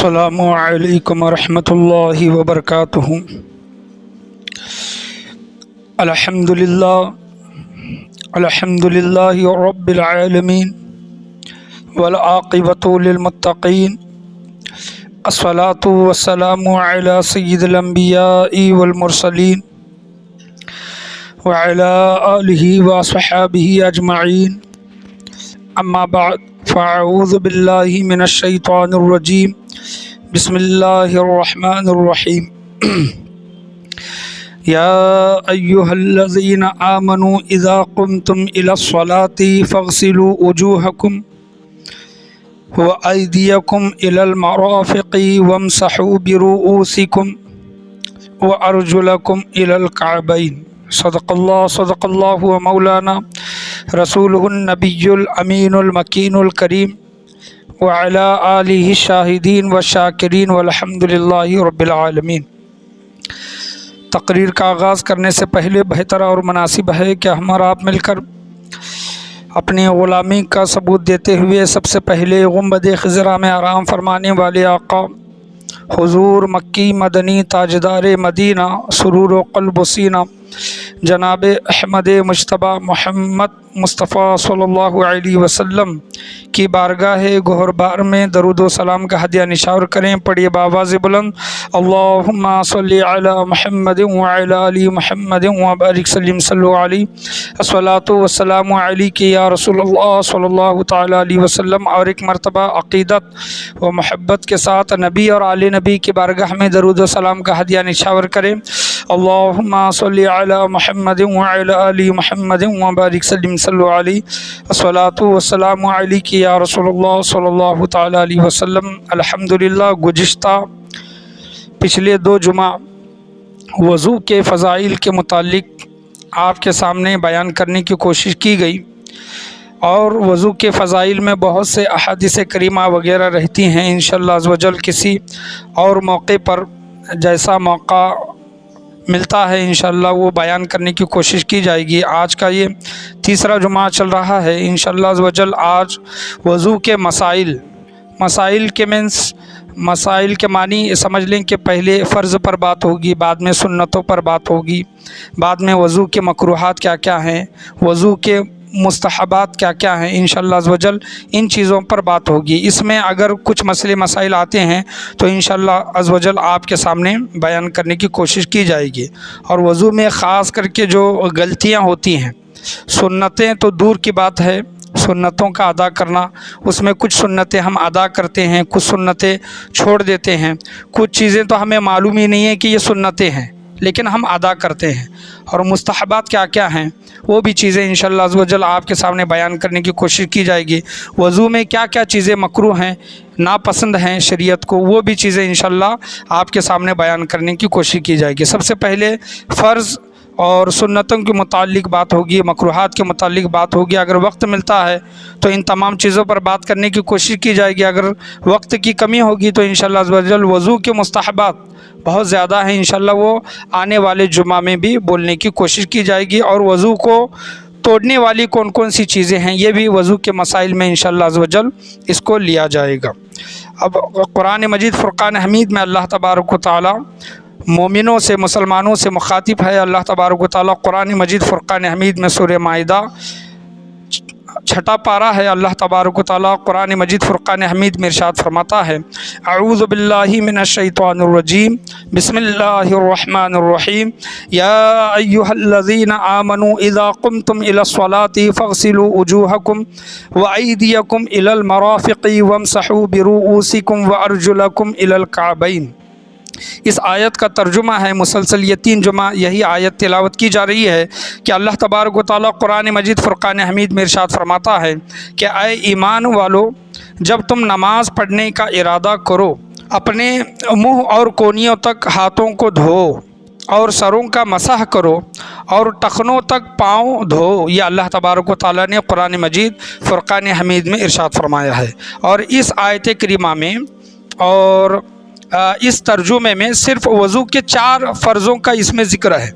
السلام علیکم ورحمۃ اللہ وبرکاتہ۔ الحمد للہ رب العالمین والعاقبۃ للمتقین، الصلاۃ والسلام علی سید الانبیاء والمرسلین وعلی آلہ وصحبہ اجمعین، اما بعد فاعوذ باللہ من الشیطان الرجیم، بسم اللہ الرحمن الرحیم۔ یا ایہا الذین آمنوا اذا قمتم الی الصلاة فاغسلوا وجوہکم وایدیکم الی المرافق وامسحوا برؤوسکم وارجلکم الی الکعبین۔ صدق اللہ و مولانا رسولہ النبی الامین المکین الکریم وعلی آلہ الشاہدین والشاکرین والحمد للہ رب العالمین۔ تقریر کا آغاز کرنے سے پہلے بہتر اور مناسب ہے کہ ہم اور آپ مل کر اپنی غلامی کا ثبوت دیتے ہوئے سب سے پہلے گنبد خضرا میں آرام فرمانے والے آقا حضور مکی مدنی تاجدار مدینہ سرور و قلب و سینہ جناب احمد مجتبیٰ محمد مصطفیٰ صلی اللہ علیہ وسلم کی بارگاہ گہربار میں درود و سلام کا ہدیہ نشار کریں۔ پڑھیے بآواز بلند، اللہم صلی علی محمد وعلی آل محمد وبارک سلم صلو علیہ، الصلاۃ والسلام علیک یا رسول اللہ صلی اللہ تعالی علیہ وسلم۔ اور ایک مرتبہ عقیدت و محبت کے ساتھ نبی اور آل نبی کی بارگاہ میں درود و سلام کا ہدیہ نشار کریں۔ اللہم صلی علی محمد وعلی آل محمد وبارک سلم صلو علیہ، الصلاۃ والسلام علیک یا رسول اللہ صلی اللہ تعالی علیہ وسلم۔ الحمدللہ گزشتہ پچھلے 2 جمعہ وضو کے فضائل کے متعلق آپ کے سامنے بیان کرنے کی کوشش کی گئی، اور وضو کے فضائل میں بہت سے احادیث کریمہ وغیرہ رہتی ہیں۔ انشاءاللہ عز و جل کسی اور موقع پر جیسا موقع ملتا ہے انشاءاللہ وہ بیان کرنے کی کوشش کی جائے گی۔ آج کا یہ 3را جمعہ چل رہا ہے انشاءاللہ عز و جل۔ آج وضو کے مسائل کے معنی سمجھ لیں کہ پہلے فرض پر بات ہوگی، بعد میں سنتوں پر بات ہوگی، بعد میں وضو کے مکروہات کیا کیا ہیں، وضو کے مستحبات کیا کیا ہیں، انشاءاللہ عز و جل ان چیزوں پر بات ہوگی۔ اس میں اگر کچھ مسائل آتے ہیں تو انشاءاللہ عز و جل آپ کے سامنے بیان کرنے کی کوشش کی جائے گی۔ اور وضو میں خاص کر کے جو غلطیاں ہوتی ہیں، سنتیں تو دور کی بات ہے، سنتوں کا ادا کرنا، اس میں کچھ سنتیں ہم ادا کرتے ہیں، کچھ سنتیں چھوڑ دیتے ہیں، کچھ چیزیں تو ہمیں معلوم ہی نہیں ہے کہ یہ سنتیں ہیں لیکن ہم ادا کرتے ہیں۔ اور مستحبات کیا کیا ہیں وہ بھی چیزیں انشاءاللہ عز و جل آپ کے سامنے بیان کرنے کی کوشش کی جائے گی۔ وضو میں کیا کیا چیزیں مکروہ ہیں، ناپسند ہیں شریعت کو، وہ بھی چیزیں انشاءاللہ آپ کے سامنے بیان کرنے کی کوشش کی جائے گی۔ سب سے پہلے فرض اور سنتوں کے متعلق بات ہوگی، مکروہات کے متعلق بات ہوگی۔ اگر وقت ملتا ہے تو ان تمام چیزوں پر بات کرنے کی کوشش کی جائے گی، اگر وقت کی کمی ہوگی تو انشاءاللہ عز و جل وضو کے مستحبات بہت زیادہ ہیں، انشاءاللہ وہ آنے والے جمعہ میں بھی بولنے کی کوشش کی جائے گی۔ اور وضو کو توڑنے والی کون کون سی چیزیں ہیں یہ بھی وضو کے مسائل میں انشاءاللہ عز و جل اس کو لیا جائے گا۔ اب قرآن مجید فرقان حمید میں اللہ تبارک و تعالی مومنوں سے، مسلمانوں سے مخاطب ہے۔ اللہ تبارک و تعالی قرآن مجید فرقان حمید میں سورہ مائدہ 6 پارہ ہے، اللہ تبارک و تعالی قرآن مجید فرقان حمید میں ارشاد فرماتا ہے، اعوذ باللہ من الشیطان الرجیم، بسم اللہ الرحمن الرحیم، یا ایہا الذین آمنوا اذا قمتم الی الصلاة فاغسلوا وجوہکم وایدیکم الی المرافق وامسحوا برؤوسکم وارجلکم الی الکعبین۔ اس آیت کا ترجمہ ہے، مسلسل یہ 3 جمعہ یہی آیت تلاوت کی جا رہی ہے کہ اللہ تبارک و تعالی قرآن مجید فرقان حمید میں ارشاد فرماتا ہے کہ اے ایمان والو، جب تم نماز پڑھنے کا ارادہ کرو، اپنے منہ اور کونیوں تک ہاتھوں کو دھو اور سروں کا مسح کرو اور ٹخنوں تک پاؤں دھو۔ یہ اللہ تبارک و تعالی نے قرآن مجید فرقان حمید میں ارشاد فرمایا ہے۔ اور اس آیت کریمہ میں اور اس ترجمے میں صرف وضو کے 4 فرضوں کا اس میں ذکر ہے،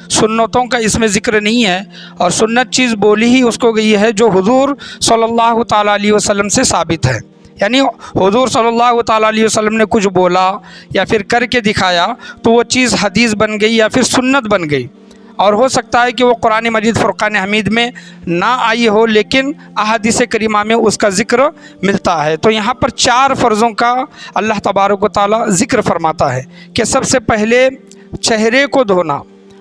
سنتوں کا اس میں ذکر نہیں ہے۔ اور سنت چیز بولی ہی اس کو گئی ہے جو حضور صلی اللہ تعالیٰ علیہ وسلم سے ثابت ہے، یعنی حضور صلی اللہ تعالیٰ علیہ وسلم نے کچھ بولا یا پھر کر کے دکھایا تو وہ چیز حدیث بن گئی یا پھر سنت بن گئی، اور ہو سکتا ہے کہ وہ قرآن مجید فرقان حمید میں نہ آئی ہو لیکن احادیث کریمہ میں اس کا ذکر ملتا ہے۔ تو یہاں پر 4 فرضوں کا اللہ تبارک و تعالیٰ ذکر فرماتا ہے کہ سب سے پہلے چہرے کو دھونا،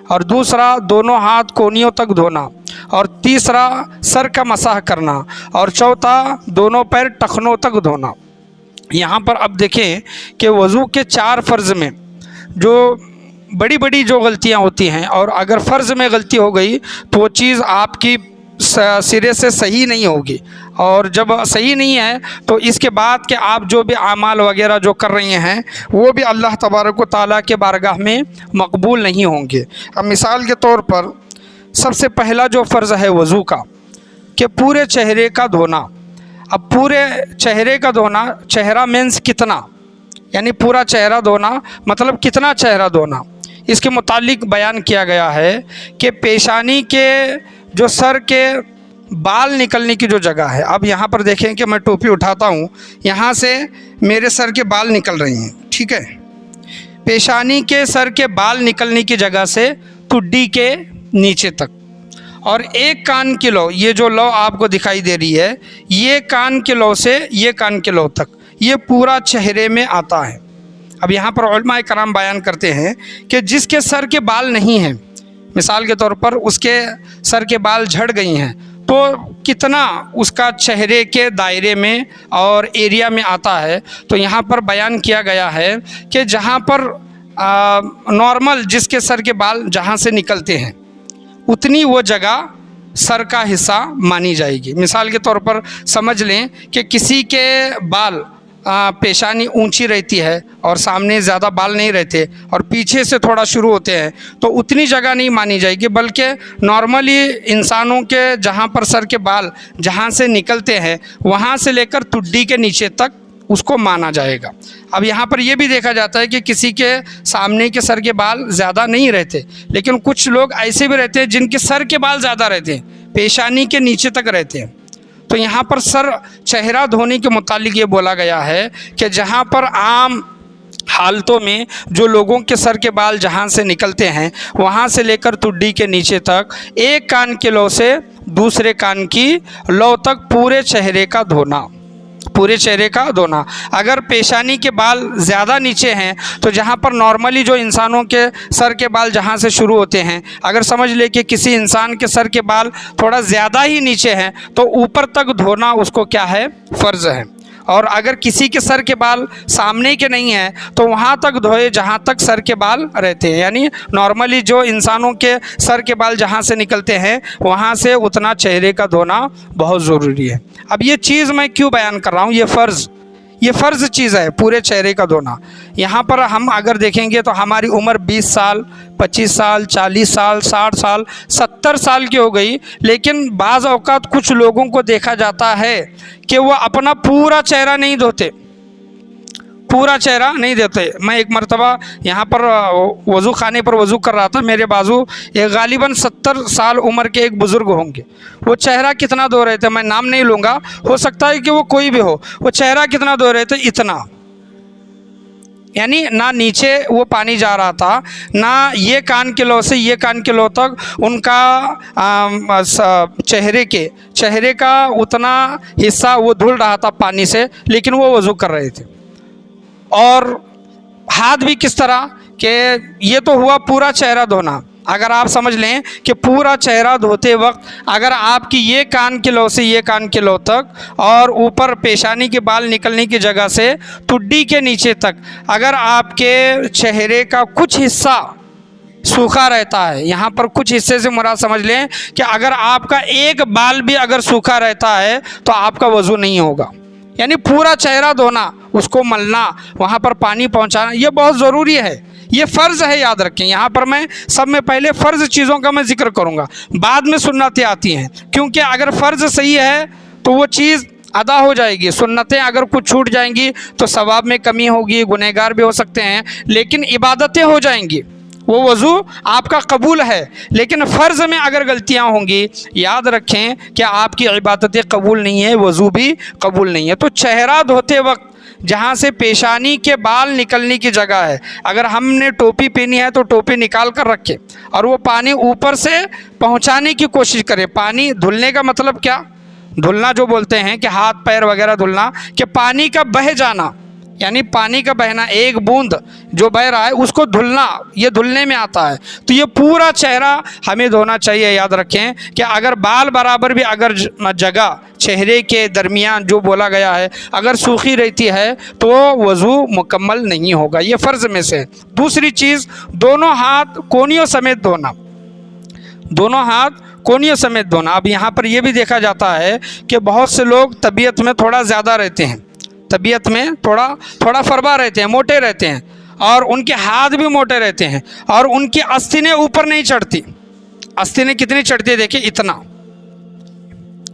اور دوسرا دونوں ہاتھ کونیوں تک دھونا، اور تیسرا سر کا مسح کرنا، اور چوتھا دونوں پیر ٹخنوں تک دھونا۔ یہاں پر اب دیکھیں کہ وضو کے 4 فرض میں جو بڑی بڑی جو غلطیاں ہوتی ہیں، اور اگر فرض میں غلطی ہو گئی تو وہ چیز آپ کی سرے سے صحیح نہیں ہوگی، اور جب صحیح نہیں ہے تو اس کے بعد کہ آپ جو بھی اعمال وغیرہ جو کر رہے ہیں وہ بھی اللہ تبارک و تعالیٰ کے بارگاہ میں مقبول نہیں ہوں گے۔ اب مثال کے طور پر سب سے پہلا جو فرض ہے وضو کا کہ پورے چہرے کا دھونا۔ اب پورے چہرے کا دھونا، چہرہ مینس کتنا، یعنی پورا چہرہ دھونا مطلب کتنا چہرہ دھونا، اس کے متعلق بیان کیا گیا ہے کہ پیشانی کے جو سر کے بال نکلنے کی جو جگہ ہے، اب یہاں پر دیکھیں کہ میں ٹوپی اٹھاتا ہوں، یہاں سے میرے سر کے بال نکل رہے ہیں، ٹھیک ہے، پیشانی کے سر کے بال نکلنے کی جگہ سے ٹڈی کے نیچے تک، اور ایک کان کی لو، یہ جو لو آپ کو دکھائی دے رہی ہے یہ کان کے لو سے یہ کان کے لو تک، یہ پورا چہرے میں آتا ہے۔ اب یہاں پر علماء کرام بیان کرتے ہیں کہ جس کے سر کے بال نہیں ہیں، مثال کے طور پر اس کے سر کے بال جھڑ گئی ہیں، تو کتنا اس کا چہرے کے دائرے میں اور ایریا میں آتا ہے، تو یہاں پر بیان کیا گیا ہے کہ جہاں پر نارمل جس کے سر کے بال جہاں سے نکلتے ہیں اتنی وہ جگہ سر کا حصہ مانی جائے گی۔ مثال کے طور پر سمجھ لیں کہ کسی کے بال پیشانی اونچی رہتی ہے اور سامنے زیادہ بال نہیں رہتے اور پیچھے سے تھوڑا شروع ہوتے ہیں، تو اتنی جگہ نہیں مانی جائے گی، بلکہ نارملی انسانوں کے جہاں پر سر کے بال جہاں سے نکلتے ہیں وہاں سے لے کر ٹڈی کے نیچے تک اس کو مانا جائے گا۔ اب یہاں پر یہ بھی دیکھا جاتا ہے کہ کسی کے سامنے کے سر کے بال زیادہ نہیں رہتے، لیکن کچھ لوگ ایسے بھی رہتے ہیں جن کے سر کے بال زیادہ رہتے ہیں، پیشانی کے نیچے تک رہتے ہیں۔ تو یہاں پر چہرہ دھونے کے متعلق یہ بولا گیا ہے کہ جہاں پر عام حالتوں میں جو لوگوں کے سر کے بال جہاں سے نکلتے ہیں وہاں سے لے کر ٹڈی کے نیچے تک، ایک کان کے لو سے دوسرے کان کی لو تک پورے چہرے کا دھونا، پورے چہرے کا دھونا۔ اگر پیشانی کے بال زیادہ نیچے ہیں تو جہاں پر نارملی جو انسانوں کے سر کے بال جہاں سے شروع ہوتے ہیں، اگر سمجھ لے کہ کسی انسان کے سر کے بال تھوڑا زیادہ ہی نیچے ہیں تو اوپر تک دھونا اس کو کیا ہے، فرض ہے۔ اور اگر کسی کے سر کے بال سامنے کے نہیں ہیں تو وہاں تک دھوئے جہاں تک سر کے بال رہتے ہیں، یعنی نارملی جو انسانوں کے سر کے بال جہاں سے نکلتے ہیں وہاں سے اتنا چہرے کا دھونا بہت ضروری ہے۔ اب یہ چیز میں کیوں بیان کر رہا ہوں، یہ فرض چیز ہے پورے چہرے کا دھونا۔ یہاں پر ہم اگر دیکھیں گے تو ہماری عمر 20 سال 25 سال 40 سال 60 سال 70 سال کی ہو گئی، لیکن بعض اوقات کچھ لوگوں کو دیکھا جاتا ہے کہ وہ اپنا پورا چہرہ نہیں دھوتے، پورا چہرہ نہیں دھوتے۔ میں ایک مرتبہ یہاں پر وضو خانے پر وضو کر رہا تھا، میرے بازو ایک غالباً 70 سال عمر کے ایک بزرگ ہوں گے، وہ چہرہ کتنا دھو رہے تھے، میں نام نہیں لوں گا، ہو سکتا ہے کہ وہ کوئی بھی ہو، وہ چہرہ کتنا دھو رہے تھے، اتنا، یعنی نہ نیچے وہ پانی جا رہا تھا، نہ یہ کان کے لو سے یہ کان کے لو تک ان کا چہرے کا اتنا حصہ وہ دھل رہا تھا پانی سے، لیکن وہ وضو کر رہے تھے۔ اور ہاتھ بھی کس طرح کہ یہ تو ہوا پورا چہرہ دھونا۔ اگر آپ سمجھ لیں کہ پورا چہرہ دھوتے وقت اگر آپ کی یہ کان کے لو سے یہ کان کے لو تک اور اوپر پیشانی کے بال نکلنے کی جگہ سے ٹڈی کے نیچے تک اگر آپ کے چہرے کا کچھ حصہ سوکھا رہتا ہے، یہاں پر کچھ حصے سے مراد سمجھ لیں کہ اگر آپ کا ایک بال بھی اگر سوکھا رہتا ہے تو آپ کا وضو نہیں ہوگا، یعنی پورا چہرہ دھونا، اس کو ملنا، وہاں پر پانی پہنچانا، یہ بہت ضروری ہے، یہ فرض ہے، یاد رکھیں۔ یہاں پر میں سب میں پہلے فرض چیزوں کا میں ذکر کروں گا، بعد میں سنتیں آتی ہیں، کیونکہ اگر فرض صحیح ہے تو وہ چیز ادا ہو جائے گی، سنتیں اگر کچھ چھوٹ جائیں گی تو ثواب میں کمی ہوگی، گنہگار بھی ہو سکتے ہیں، لیکن عبادتیں ہو جائیں گی، وہ وضو آپ کا قبول ہے، لیکن فرض میں اگر غلطیاں ہوں گی یاد رکھیں کہ آپ کی عبادتیں قبول نہیں ہیں، وضو بھی قبول نہیں ہے۔ تو چہرہ دھوتے وقت جہاں سے پیشانی کے بال نکلنے کی جگہ ہے، اگر ہم نے ٹوپی پہنی ہے تو ٹوپی نکال کر رکھے اور وہ پانی اوپر سے پہنچانے کی کوشش کرے۔ پانی دھلنے کا مطلب کیا؟ دھلنا جو بولتے ہیں کہ ہاتھ پیر وغیرہ دھلنا، کہ پانی کا بہہ جانا، یعنی پانی کا بہنا، ایک بوند جو بہہ رہا ہے اس کو دھلنا، یہ دھلنے میں آتا ہے۔ تو یہ پورا چہرہ ہمیں دھونا چاہیے۔ یاد رکھیں کہ اگر بال برابر بھی اگر جگہ چہرے کے درمیان جو بولا گیا ہے اگر سوکھی رہتی ہے تو وضو مکمل نہیں ہوگا، یہ فرض میں سے۔ دوسری چیز، دونوں ہاتھ کونیوں سمیت دھونا، دونوں ہاتھ کونیوں سمیت دھونا۔ اب یہاں پر یہ بھی دیکھا جاتا ہے کہ بہت سے لوگ طبیعت میں تھوڑا زیادہ رہتے ہیں، طبیعت میں تھوڑا فربا رہتے ہیں، موٹے رہتے ہیں، اور ان کے ہاتھ بھی موٹے رہتے ہیں، اور ان کی آستینیں اوپر نہیں چڑھتی۔ آستینیں کتنی چڑھتی ہے دیکھیں، اتنا،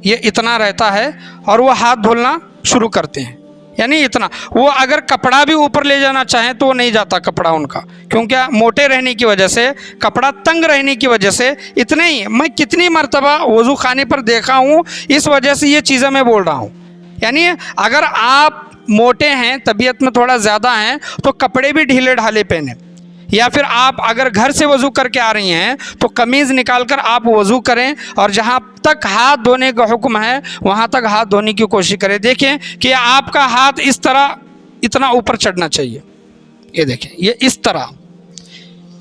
یہ اتنا رہتا ہے، اور وہ ہاتھ دھلنا شروع کرتے ہیں، یعنی اتنا۔ وہ اگر کپڑا بھی اوپر لے جانا چاہیں تو وہ نہیں جاتا کپڑا ان کا، کیونکہ موٹے رہنے کی وجہ سے، کپڑا تنگ رہنے کی وجہ سے۔ اتنے ہی میں کتنی مرتبہ وضو خانے پر دیکھا ہوں، اس وجہ سے یہ چیزیں میں بول رہا ہوں۔ یعنی اگر آپ موٹے ہیں، طبیعت میں تھوڑا زیادہ ہیں، تو کپڑے بھی ڈھیلے ڈھالے پہنیں، یا پھر آپ اگر گھر سے وضو کر کے آ رہی ہیں تو قمیض نکال کر آپ وضو کریں، اور جہاں تک ہاتھ دھونے کا حکم ہے وہاں تک ہاتھ دھونے کی کوشش کریں۔ دیکھیں کہ آپ کا ہاتھ اس طرح اتنا اوپر چڑھنا چاہیے، یہ دیکھیں، یہ اس طرح،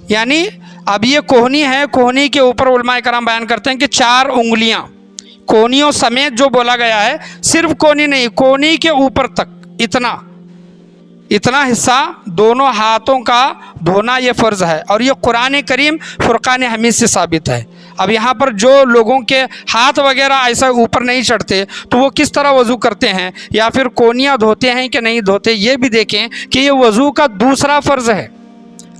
یعنی اب یہ کوہنی ہے، کوہنی کے اوپر علماء کرام بیان کرتے ہیں کہ 4 انگلیاں کونیوں سمیت جو بولا گیا ہے، صرف کونی نہیں، کونی کے اوپر تک اتنا حصہ دونوں ہاتھوں کا دھونا یہ فرض ہے، اور یہ قرآن کریم فرقان حمید سے ثابت ہے۔ اب یہاں پر جو لوگوں کے ہاتھ وغیرہ ایسا اوپر نہیں چڑھتے تو وہ کس طرح وضو کرتے ہیں، یا پھر کونیاں دھوتے ہیں کہ نہیں دھوتے، یہ بھی دیکھیں کہ یہ وضو کا دوسرا فرض ہے،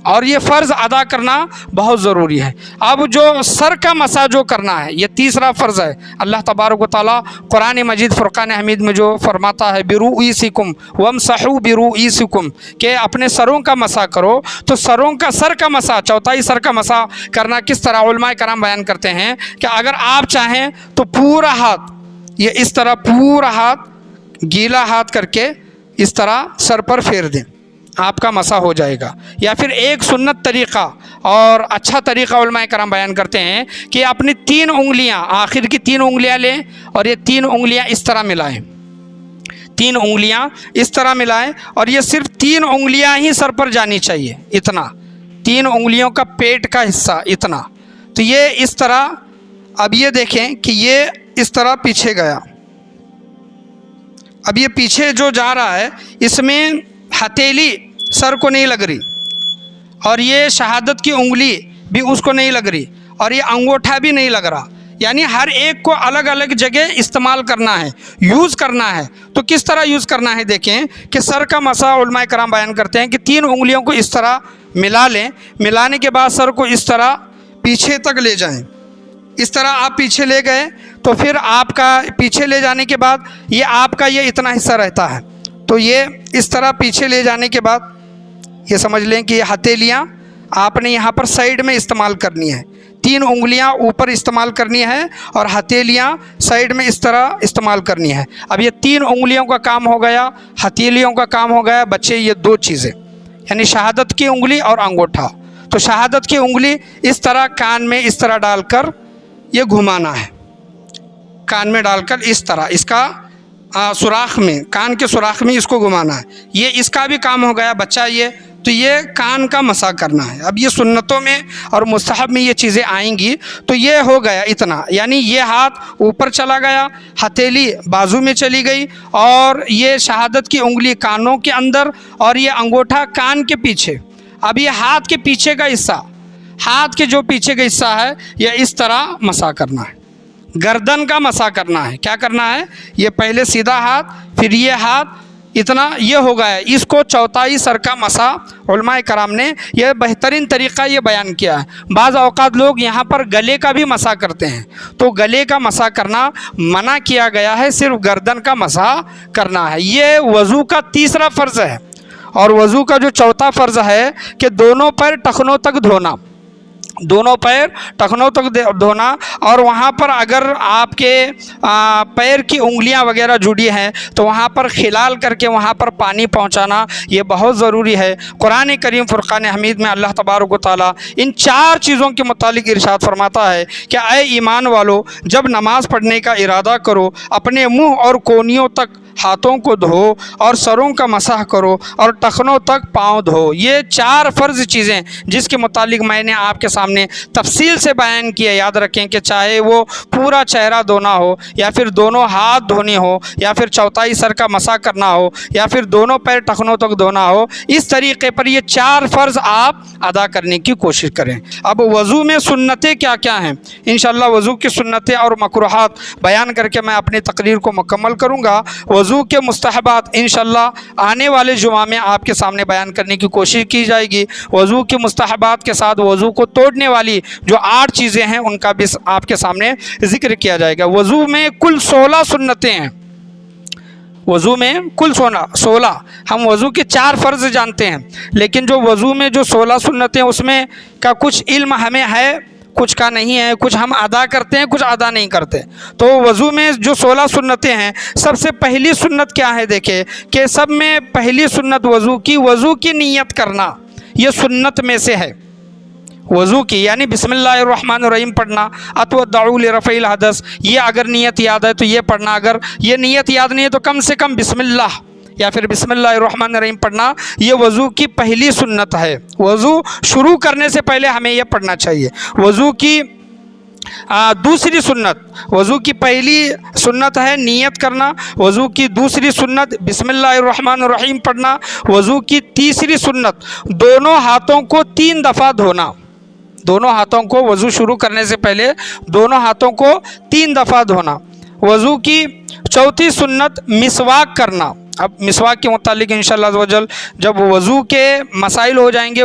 اور یہ فرض ادا کرنا بہت ضروری ہے۔ اب جو سر کا مسح جو کرنا ہے یہ تیسرا فرض ہے۔ اللہ تبارک و تعالیٰ قرآن مجید فرقان حمید میں جو فرماتا ہے برؤسکم وامسحوا برؤسکم، کہ اپنے سروں کا مسح کرو، تو سر کا مسح، چوتھائی سر کا مسح کرنا کس طرح علماء کرام بیان کرتے ہیں کہ اگر آپ چاہیں تو پورا ہاتھ، یہ اس طرح پورا ہاتھ گیلا ہاتھ کر کے اس طرح سر پر پھیر دیں، آپ کا مسح ہو جائے گا۔ یا پھر ایک سنت طریقہ اور اچھا طریقہ علماء کرام بیان کرتے ہیں کہ اپنی 3 انگلیاں، آخر کی 3 انگلیاں لیں اور یہ 3 انگلیاں اس طرح ملائیں، 3 انگلیاں اس طرح ملائیں، اور یہ صرف 3 انگلیاں ہی سر پر جانی چاہیے، اتنا، 3 انگلیوں کا پیٹ کا حصہ اتنا۔ تو یہ اس طرح، اب یہ دیکھیں کہ یہ اس طرح پیچھے گیا، اب یہ پیچھے جو جا رہا ہے اس میں ہتھیلی سر کو نہیں لگ رہی، اور یہ شہادت کی انگلی بھی اس کو نہیں لگ رہی، اور یہ انگوٹھا بھی نہیں لگ رہا، یعنی ہر ایک کو الگ الگ جگہ استعمال کرنا ہے، یوز کرنا ہے۔ تو کس طرح یوز کرنا ہے دیکھیں کہ سر کا مسح علماء کرام بیان کرتے ہیں کہ 3 انگلیوں کو اس طرح ملا لیں، ملانے کے بعد سر کو اس طرح پیچھے تک لے جائیں، اس طرح آپ پیچھے لے گئے تو پھر آپ کا پیچھے لے جانے کے بعد یہ آپ کا یہ اتنا حصہ رہتا ہے، تو یہ اس طرح پیچھے لے جانے کے بعد یہ سمجھ لیں کہ یہ ہتھیلیاں آپ نے یہاں پر سائیڈ میں استعمال کرنی ہے، 3 انگلیاں اوپر استعمال کرنی ہے اور ہتھیلیاں سائیڈ میں اس طرح استعمال کرنی ہے۔ اب یہ 3 انگلیوں کا کام ہو گیا، ہتھیلیوں کا کام ہو گیا، بچے یہ 2 چیزیں، یعنی شہادت کی انگلی اور انگوٹھا۔ تو شہادت کی انگلی اس طرح کان میں اس طرح ڈال کر یہ گھمانا ہے، کان میں ڈال کر اس طرح، اس کا سوراخ میں، کان کے سوراخ میں اس کو گھمانا ہے، یہ اس کا بھی کام ہو گیا بچہ یہ۔ تو یہ کان کا مسح کرنا ہے۔ اب یہ سنتوں میں اور مستحب میں یہ چیزیں آئیں گی، تو یہ ہو گیا اتنا، یعنی یہ ہاتھ اوپر چلا گیا، ہتھیلی بازو میں چلی گئی، اور یہ شہادت کی انگلی کانوں کے اندر، اور یہ انگوٹھا کان کے پیچھے۔ اب یہ ہاتھ کے پیچھے کا حصہ، ہاتھ کے جو پیچھے کا حصہ ہے یہ اس طرح مسح کرنا ہے، گردن کا مسح کرنا ہے۔ کیا کرنا ہے؟ یہ پہلے سیدھا ہاتھ، پھر یہ ہاتھ اتنا، یہ ہو گیا، اس کو چوتھائی سر کا مسح علماء کرام نے یہ بہترین طریقہ یہ بیان کیا ہے۔ بعض اوقات لوگ یہاں پر گلے کا بھی مسح کرتے ہیں، تو گلے کا مسح کرنا منع کیا گیا ہے، صرف گردن کا مسح کرنا ہے۔ یہ وضو کا تیسرا فرض ہے، اور وضو کا جو چوتھا فرض ہے کہ دونوں پیر ٹخنوں تک دھونا، دونوں پیر ٹخنوں تک دھونا، اور وہاں پر اگر آپ کے پیر کی انگلیاں وغیرہ جڑی ہیں تو وہاں پر خلال کر کے وہاں پر پانی پہنچانا یہ بہت ضروری ہے۔ قرآن کریم فرقان حمید میں اللہ تبارک و تعالیٰ ان 4 چیزوں کے متعلق ارشاد فرماتا ہے کہ اے ایمان والو، جب نماز پڑھنے کا ارادہ کرو اپنے منہ اور کونیوں تک ہاتھوں کو دھو اور سروں کا مسح کرو اور ٹخنوں تک پاؤں دھو۔ یہ 4 فرض چیزیں جس کے متعلق میں نے آپ کے سامنے تفصیل سے بیان کیا۔ یاد رکھیں کہ چاہے وہ پورا چہرہ دھونا ہو یا پھر دونوں ہاتھ دھونے ہو یا پھر چوتھائی سر کا مسح کرنا ہو یا پھر دونوں پیر ٹخنوں تک دھونا ہو، اس طریقے پر یہ 4 فرض آپ ادا کرنے کی کوشش کریں۔ اب وضو میں سنتیں کیا کیا ہیں، انشاءاللہ وضو کی سنتیں اور مکروہات بیان کر کے میں اپنی تقریر کو مکمل کروں گا۔ وضو کے مستحبات انشاءاللہ آنے والے جمعہ میں آپ کے سامنے بیان کرنے کی کوشش کی جائے گی۔ وضو کے مستحبات کے ساتھ وضو کو توڑنے والی جو 8 چیزیں ہیں ان کا بھی آپ کے سامنے ذکر کیا جائے گا۔ وضو میں کل 16 سنتیں ہیں، وضو میں کل 16۔ ہم وضو کے 4 فرض جانتے ہیں، لیکن جو وضو میں جو 16 سنتیں اس میں کا کچھ علم ہمیں ہے، کچھ کا نہیں ہے، کچھ ہم ادا کرتے ہیں، کچھ ادا نہیں کرتے۔ تو وضو میں جو 16 سنتیں ہیں، سب سے پہلی سنت کیا ہے؟ دیکھیں کہ سب میں پہلی سنت وضو کی نیت کرنا، یہ سنت میں سے ہے۔ وضو کی یعنی بسم اللہ الرحمن الرحیم پڑھنا، اتودعوا لرفع الحدث، یہ اگر نیت یاد ہے تو یہ پڑھنا، اگر یہ نیت یاد نہیں ہے تو کم سے کم بسم اللہ یا پھر بسم اللہ الرحمن الرحیم پڑھنا، یہ وضو کی پہلی سنت ہے۔ وضو شروع کرنے سے پہلے ہمیں یہ پڑھنا چاہیے۔ وضو کی دوسری سنت، وضو کی پہلی سنت ہے نیت کرنا، وضو کی دوسری سنت بسم اللہ الرحمن الرحیم پڑھنا، وضو کی تیسری سنت دونوں ہاتھوں کو 3 دفعہ دھونا، دونوں ہاتھوں کو وضو شروع کرنے سے پہلے دونوں ہاتھوں کو 3 دفعہ دھونا۔ وضو کی چوتھی سنت مسواک کرنا۔ اب مسواک کے متعلق انشاءاللہ عز و جل جب وضو کے مسائل ہو جائیں گے،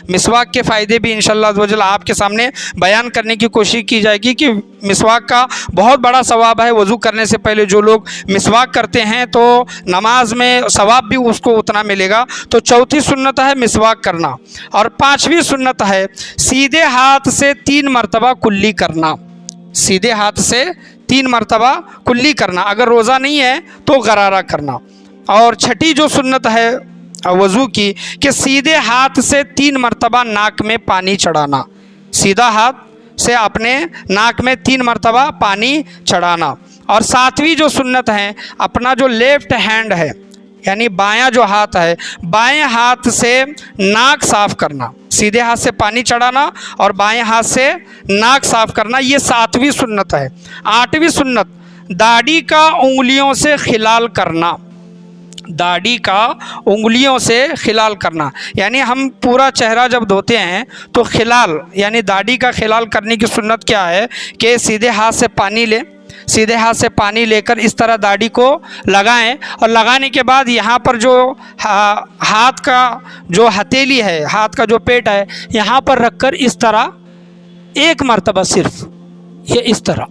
مسواک کے فائدے بھی انشاءاللہ عز و جل آپ کے سامنے بیان کرنے کی کوشش کی جائے گی کہ مسواک کا بہت بڑا ثواب ہے۔ وضو کرنے سے پہلے جو لوگ مسواک کرتے ہیں تو نماز میں ثواب بھی اس کو اتنا ملے گا۔ تو چوتھی سنت ہے مسواک کرنا، اور 5ویں سنت ہے سیدھے ہاتھ سے 3 مرتبہ کلی کرنا، سیدھے ہاتھ سے 3 مرتبہ کلی کرنا، اگر روزہ نہیں ہے تو غرارہ کرنا۔ اور 6ٹھی جو سنت ہے وضو کی کہ سیدھے ہاتھ سے 3 مرتبہ ناک میں پانی چڑھانا، سیدھا ہاتھ سے اپنے ناک میں 3 مرتبہ پانی چڑھانا۔ اور 7ویں جو سنت ہے اپنا جو لیفٹ ہینڈ ہے یعنی بایاں جو ہاتھ ہے، بائیں ہاتھ سے ناک صاف کرنا، سیدھے ہاتھ سے پانی چڑھانا اور بائیں ہاتھ سے ناک صاف کرنا، یہ 7ویں سنت ہے۔ 8ویں سنت داڑھی کا انگلیوں سے خلال کرنا، داڑھی کا انگلیوں سے خلال کرنا، یعنی ہم پورا چہرہ جب دھوتے ہیں تو خلال یعنی داڑھی کا خلال کرنے کی سنت کیا ہے کہ سیدھے ہاتھ سے پانی لیں، سیدھے ہاتھ سے پانی لے کر اس طرح داڑھی کو لگائیں، اور لگانے کے بعد یہاں پر جو ہاتھ کا جو ہتھیلی ہے، ہاتھ کا جو پیٹ ہے، یہاں پر رکھ کر اس طرح 1 مرتبہ صرف یہ اس طرح،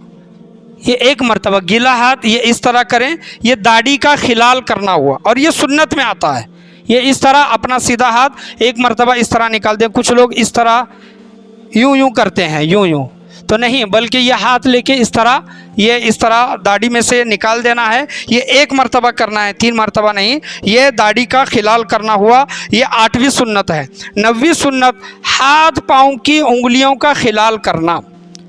یہ 1 مرتبہ گیلا ہاتھ یہ اس طرح کریں، یہ داڑھی کا خلال کرنا ہوا، اور یہ سنت میں آتا ہے۔ یہ اس طرح اپنا سیدھا ہاتھ 1 مرتبہ اس طرح نکال دیں، کچھ لوگ اس طرح یوں کرتے ہیں، یوں تو نہیں، بلکہ یہ ہاتھ لے کے اس طرح داڑھی میں سے نکال دینا ہے، یہ 1 مرتبہ کرنا ہے، 3 مرتبہ نہیں، یہ داڑھی کا خلال کرنا ہوا، یہ 8ویں سنت ہے۔ 9ویں سنت ہاتھ پاؤں کی انگلیوں کا خلال کرنا،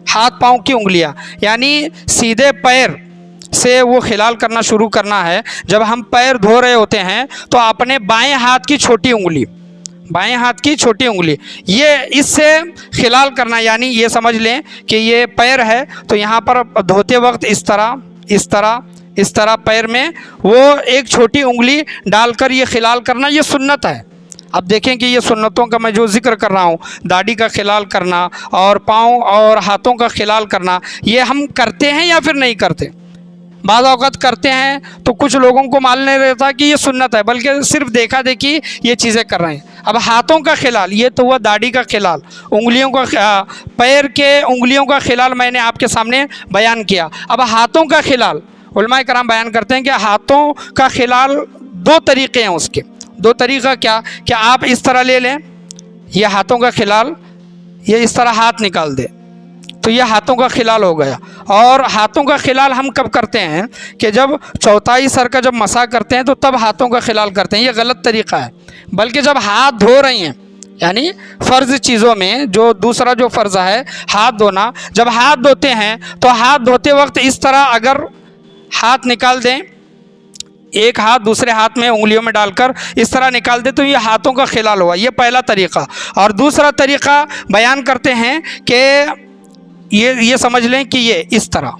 ہاتھ پاؤں کی انگلیاں یعنی سیدھے پیر سے وہ خلال کرنا شروع کرنا ہے۔ جب ہم پیر دھو رہے ہوتے ہیں تو اپنے بائیں ہاتھ کی چھوٹی انگلی، بائیں ہاتھ کی چھوٹی انگلی یہ اس سے خلال کرنا، یعنی یہ سمجھ لیں کہ یہ پیر ہے تو یہاں پر دھوتے وقت اس طرح پیر میں وہ ایک چھوٹی انگلی ڈال کر یہ خلال کرنا، یہ سنت ہے۔ اب دیکھیں کہ یہ سنتوں کا میں جو ذکر کر رہا ہوں، داڑھی کا خلال کرنا اور پاؤں اور ہاتھوں کا خلال کرنا، یہ ہم کرتے ہیں یا پھر نہیں کرتے؟ بعض اوقات کرتے ہیں تو کچھ لوگوں کو معلوم نہیں رہتا کہ یہ سنت ہے، بلکہ صرف دیکھا دیکھی یہ چیزیں کر رہے ہیں۔ اب ہاتھوں کا خلال یہ تو ہوا داڑھی کا خلال، انگلیوں کا پیر کے انگلیوں کا خلال میں نے آپ کے سامنے بیان کیا۔ اب ہاتھوں کا خلال علماء کرام بیان کرتے ہیں کہ ہاتھوں کا خلال 2 طریقے ہیں، اس کے دو طریقہ کیا کہ آپ اس طرح لے لیں، یہ ہاتھوں کا خلال، یہ اس طرح ہاتھ نکال دے تو یہ ہاتھوں کا خلال ہو گیا۔ اور ہاتھوں کا خلال ہم کب کرتے ہیں کہ جب چوتھائی سر کا جب مسح کرتے ہیں تو تب ہاتھوں کا خلال کرتے ہیں، یہ غلط طریقہ ہے۔ بلکہ جب ہاتھ دھو رہی ہیں، یعنی فرض چیزوں میں جو دوسرا جو فرض ہے ہاتھ دھونا، جب ہاتھ دھوتے ہیں تو ہاتھ دھوتے وقت اس طرح اگر ہاتھ نکال دیں، ایک ہاتھ دوسرے ہاتھ میں انگلیوں میں ڈال کر اس طرح نکال دیں تو یہ ہاتھوں کا خلال ہوا، یہ پہلا طریقہ۔ اور دوسرا طریقہ بیان کرتے ہیں کہ یہ سمجھ لیں کہ یہ اس طرح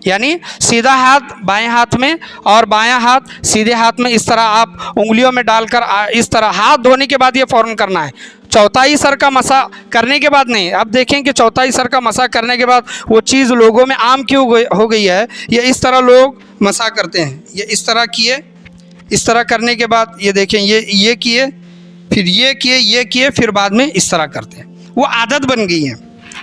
یعنی سیدھا ہاتھ بائیں ہاتھ میں اور بایاں ہاتھ سیدھے ہاتھ میں، اس طرح آپ انگلیوں میں ڈال کر اس طرح ہاتھ دھونے کے بعد یہ فوراً کرنا ہے، چوتھائی سر کا مسح کرنے کے بعد نہیں۔ اب دیکھیں کہ چوتھائی سر کا مسح کرنے کے بعد وہ چیز لوگوں میں عام کیوں ہو گئی ہے، یہ اس طرح لوگ مسح کرتے ہیں، یہ اس طرح کیے، اس طرح کرنے کے بعد یہ دیکھیں یہ کیے، پھر یہ کیے، پھر بعد میں اس طرح کرتے ہیں، وہ عادت بن گئی ہے،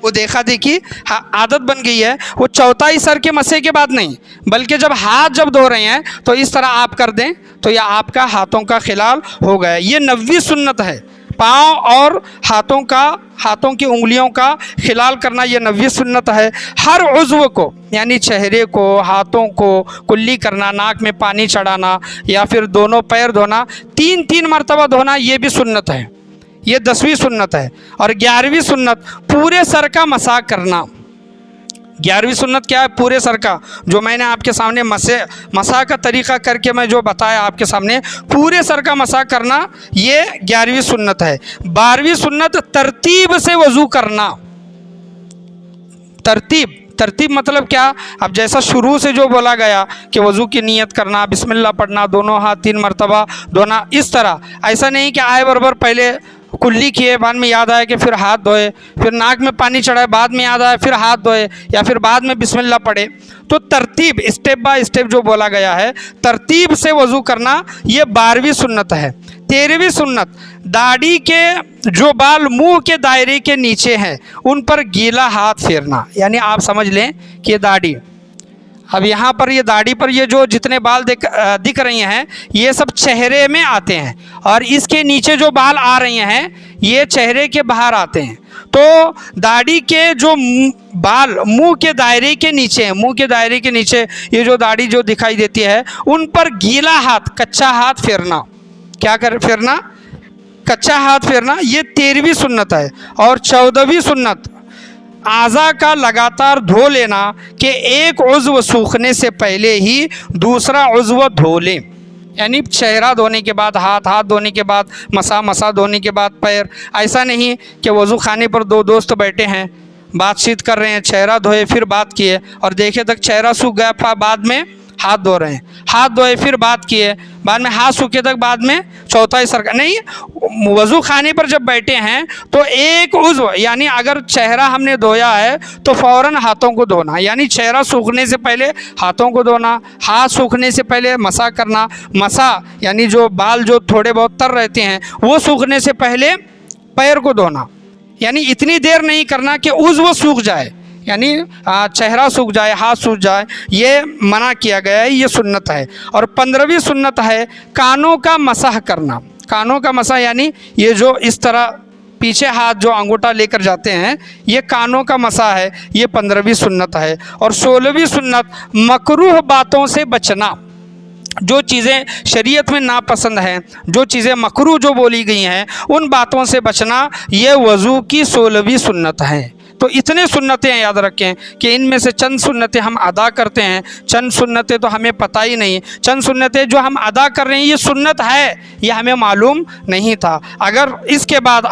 وہ دیکھا دیکھی عادت بن گئی ہے، وہ چوتھائی سر کے مسح کے بعد نہیں، بلکہ جب ہاتھ جب دھو رہے ہیں تو اس طرح آپ کر دیں تو یہ آپ کا ہاتھوں کا خلال ہو گیا۔ یہ 90 سنت ہے، پاؤں اور ہاتھوں کی انگلیوں کا خلال کرنا، یہ 90 سنت ہے۔ ہر عضو کو یعنی چہرے کو، ہاتھوں کو کلی کرنا، ناک میں پانی چڑھانا یا پھر دونوں پیر دھونا، 3 مرتبہ دھونا، یہ بھی سنت ہے، یہ 10ویں سنت ہے۔ اور 11ویں سنت پورے سر کا مسح کرنا۔ 11ویں سنت کیا ہے؟ پورے سر کا، جو میں نے آپ کے سامنے مسح کا طریقہ کر کے میں جو بتایا آپ کے سامنے، پورے سر کا مسح کرنا، یہ 11ویں سنت ہے۔ 12ویں سنت ترتیب سے وضو کرنا۔ ترتیب مطلب کیا؟ اب جیسا شروع سے جو بولا گیا کہ وضو کی نیت کرنا، بسم اللہ پڑھنا، دونوں ہاتھ 3 مرتبہ دھونا، اس طرح ایسا نہیں کہ آئے برابر پہلے کلی کیے، بعد میں یاد آیا کہ پھر ہاتھ دھوئے، پھر ناک میں پانی چڑھائے، بعد میں یاد آیا پھر ہاتھ دھوئے، یا پھر بعد میں بسم اللہ پڑھے۔ تو ترتیب، اسٹیپ بائی اسٹیپ جو بولا گیا ہے، ترتیب سے وضو کرنا، یہ 12ویں سنت ہے۔ 13ویں سنت داڑھی کے جو بال منہ کے دائرے کے نیچے ہیں ان پر گیلا ہاتھ پھیرنا، یعنی آپ سمجھ لیں کہ یہ داڑھی، اب یہاں پر یہ داڑھی پر یہ جو جتنے بال دکھ رہی ہیں یہ سب چہرے میں آتے ہیں، اور اس کے نیچے جو بال آ رہی ہیں یہ چہرے کے باہر آتے ہیں۔ تو داڑھی کے جو بال منہ کے دائرے کے نیچے ہیں، منہ کے دائرے کے نیچے یہ جو داڑھی جو دکھائی دیتی ہے ان پر گیلا ہاتھ، کچا ہاتھ پھیرنا۔ کیا پھیرنا؟ کچا ہاتھ پھیرنا، یہ 13ویں سنت ہے۔ اور 14ویں سنت اعضاء کا لگاتار دھو لینا، کہ ایک عضو سوکھنے سے پہلے ہی دوسرا عضو دھو لیں، یعنی چہرہ دھونے کے بعد ہاتھ دھونے کے بعد مسا دھونے کے بعد پیر۔ ایسا نہیں کہ وضو خانے پر 2 دوست بیٹھے ہیں، بات چیت کر رہے ہیں، چہرہ دھوئے پھر بات کیے اور دیکھے تک چہرہ سوکھ گیا، بعد میں ہاتھ دھو رہے ہیں، ہاتھ دھوئے پھر بات کیے، بعد میں ہاتھ سوکھے تک بعد میں چوتھائی سر کا نہیں۔ وضو خانے پر جب بیٹھے ہیں تو ایک عضو، یعنی اگر چہرہ ہم نے دھویا ہے تو فوراً ہاتھوں کو دھونا، یعنی چہرہ سوکھنے سے پہلے ہاتھوں کو دھونا، ہاتھ سوکھنے سے پہلے مسح کرنا، مسح یعنی جو بال جو تھوڑے بہت تر رہتے ہیں وہ سوکھنے سے پہلے پیر کو دھونا، یعنی اتنی دیر نہیں کرنا کہ عضو سوکھ جائے، یعنی چہرہ سوکھ جائے، ہاتھ سوکھ جائے، یہ منع کیا گیا ہے، یہ سنت ہے۔ اور 15ویں سنت ہے کانوں کا مسح کرنا۔ کانوں کا مسح یعنی یہ جو اس طرح پیچھے ہاتھ جو انگوٹھا لے کر جاتے ہیں، یہ کانوں کا مسح ہے، یہ 15ویں سنت ہے۔ اور 16ویں سنت مکروہ باتوں سے بچنا، جو چیزیں شریعت میں ناپسند ہیں، جو چیزیں مکروہ جو بولی گئی ہیں ان باتوں سے بچنا، یہ وضو کی 16ویں سنت ہے۔ تو اتنے سنتیں یاد رکھیں کہ ان میں سے چند سنتیں ہم ادا کرتے ہیں، چند سنتیں تو ہمیں پتہ ہی نہیں، چند سنتیں جو ہم ادا کر رہے ہیں یہ سنت ہے، یہ ہمیں معلوم نہیں تھا۔ اگر اس کے بعد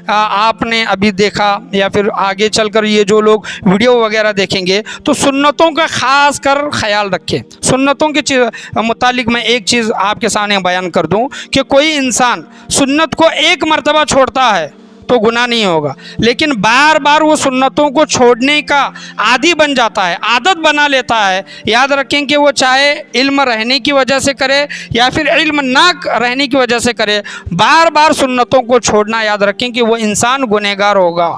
آپ نے ابھی دیکھا یا پھر آگے چل کر یہ جو لوگ ویڈیو وغیرہ دیکھیں گے تو سنتوں کا خاص کر خیال رکھیں۔ سنتوں کے متعلق میں ایک چیز آپ کے سامنے بیان کر دوں کہ کوئی انسان سنت کو 1 مرتبہ چھوڑتا ہے تو گناہ نہیں ہوگا، لیکن بار بار وہ سنتوں کو چھوڑنے کا عادی بن جاتا ہے، عادت بنا لیتا ہے۔ یاد رکھیں کہ وہ چاہے علم رہنے کی وجہ سے کرے یا پھر علم نہ رہنے کی وجہ سے کرے، بار بار سنتوں کو چھوڑنا، یاد رکھیں کہ وہ انسان گنہگار ہوگا،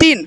3,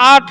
8,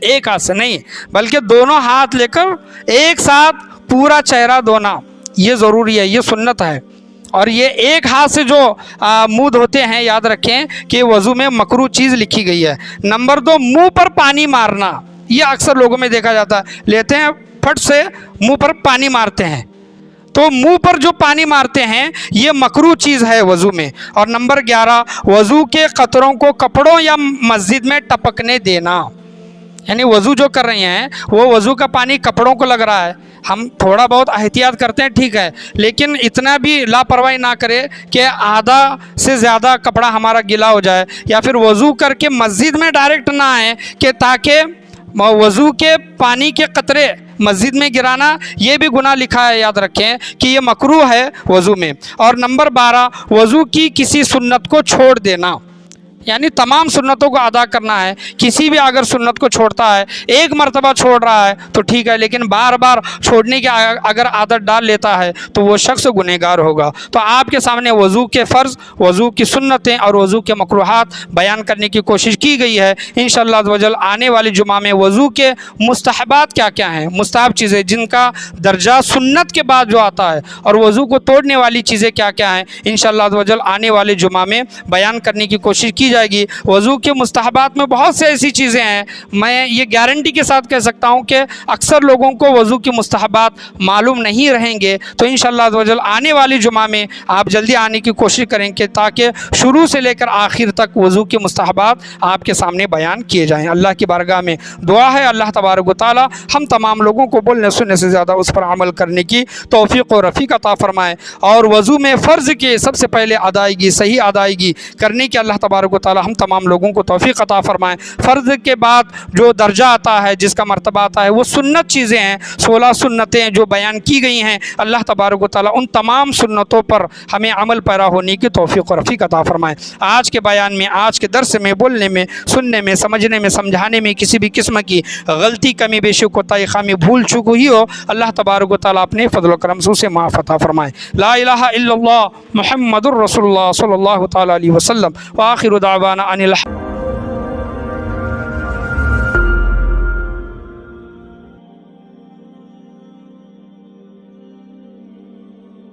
ایک ہاتھ سے نہیں بلکہ دونوں ہاتھ لے کر ایک ساتھ پورا چہرہ دھونا یہ ضروری ہے، یہ سنت ہے۔ اور یہ ایک ہاتھ سے جو منہ دھوتے ہیں یاد رکھیں کہ وضو میں مکروہ چیز لکھی گئی ہے۔ نمبر 2، منہ پر پانی مارنا، یہ اکثر لوگوں میں دیکھا جاتا ہے، لیتے ہیں پھٹ سے منہ پر پانی مارتے ہیں، تو منہ پر جو پانی مارتے ہیں یہ مکروہ چیز ہے وضو میں۔ اور نمبر 11، وضو کے قطروں کو کپڑوں یا مسجد میں ٹپکنے دینا، یعنی وضو جو کر رہے ہیں وہ وضو کا پانی کپڑوں کو لگ رہا ہے، ہم تھوڑا بہت احتیاط کرتے ہیں ٹھیک ہے، لیکن اتنا بھی لاپرواہی نہ کرے کہ آدھا سے زیادہ کپڑا ہمارا گیلا ہو جائے، یا پھر وضو کر کے مسجد میں ڈائریکٹ نہ آئیں کہ تاکہ وضو کے پانی کے قطرے مسجد میں گرانا یہ بھی گناہ لکھا ہے، یاد رکھیں کہ یہ مکروہ ہے وضو میں۔ اور نمبر 12، وضو کی کسی سنت کو چھوڑ دینا، یعنی تمام سنتوں کو ادا کرنا ہے، کسی بھی اگر سنت کو چھوڑتا ہے، ایک مرتبہ چھوڑ رہا ہے تو ٹھیک ہے، لیکن بار بار چھوڑنے کی اگر عادت ڈال لیتا ہے تو وہ شخص گنہگار ہوگا۔ تو آپ کے سامنے وضو کے فرض، وضو کی سنتیں اور وضو کے مکروہات بیان کرنے کی کوشش کی گئی ہے۔ انشاءاللہ عز و جل آنے والی جمعہ میں وضو کے مستحبات کیا کیا ہیں، مستحب چیزیں جن کا درجہ سنت کے بعد جو آتا ہے، اور وضو کو توڑنے والی چیزیں کیا کیا ہیں، انشاءاللہ عز و جل آنے والے جمعہ میں بیان کرنے کی کوشش کی جائے گی۔ وضو کے مستحبات میں بہت سے ایسی چیزیں ہیں، میں یہ گارنٹی کے ساتھ کہہ سکتا ہوں کہ اکثر لوگوں کو وضو کے مستحبات معلوم نہیں رہیں گے، تو انشاءاللہ عز و جل آنے والی جمعہ میں آپ جلدی آنے کی کوشش کریں کہ تاکہ شروع سے لے کر آخر تک وضو کے مستحبات آپ کے سامنے بیان کیے جائیں۔ اللہ کی بارگاہ میں دعا ہے اللہ تبارک و تعالی ہم تمام لوگوں کو بولنے سننے سے زیادہ اس پر عمل کرنے کی توفیق و رفیق عطا فرمائے، اور وضو میں فرض کے سب سے پہلے ادائیگی، صحیح ادائیگی کرنے کی اللہ تبارک و تعالی ہم تمام لوگوں کو توفیق عطا فرمائے۔ فرض کے بعد جو درجہ آتا ہے، جس کا مرتبہ آتا ہے، وہ سنت چیزیں ہیں، 16 سنتیں جو بیان کی گئی ہیں، اللہ تبارک و تعالی ان تمام سنتوں پر ہمیں عمل پیرا ہونے کی توفیق و رفیق عطا فرمائے۔ آج کے بیان میں، آج کے درس میں، بولنے میں، سننے میں، سمجھنے میں، سمجھانے میں کسی بھی قسم کی غلطی، کمی، بیشی، کوتاہی، خامی، بھول چوک ہوئی ہو، اللہ تبارک و تعالی اپنے فضل و کرم سے اسے معاف عطا فرمائے۔ لا الہ الا اللہ محمد الرسول اللہ صلی اللہ تعالی علیہ وسلم، وآخر دعوانا ان الحمد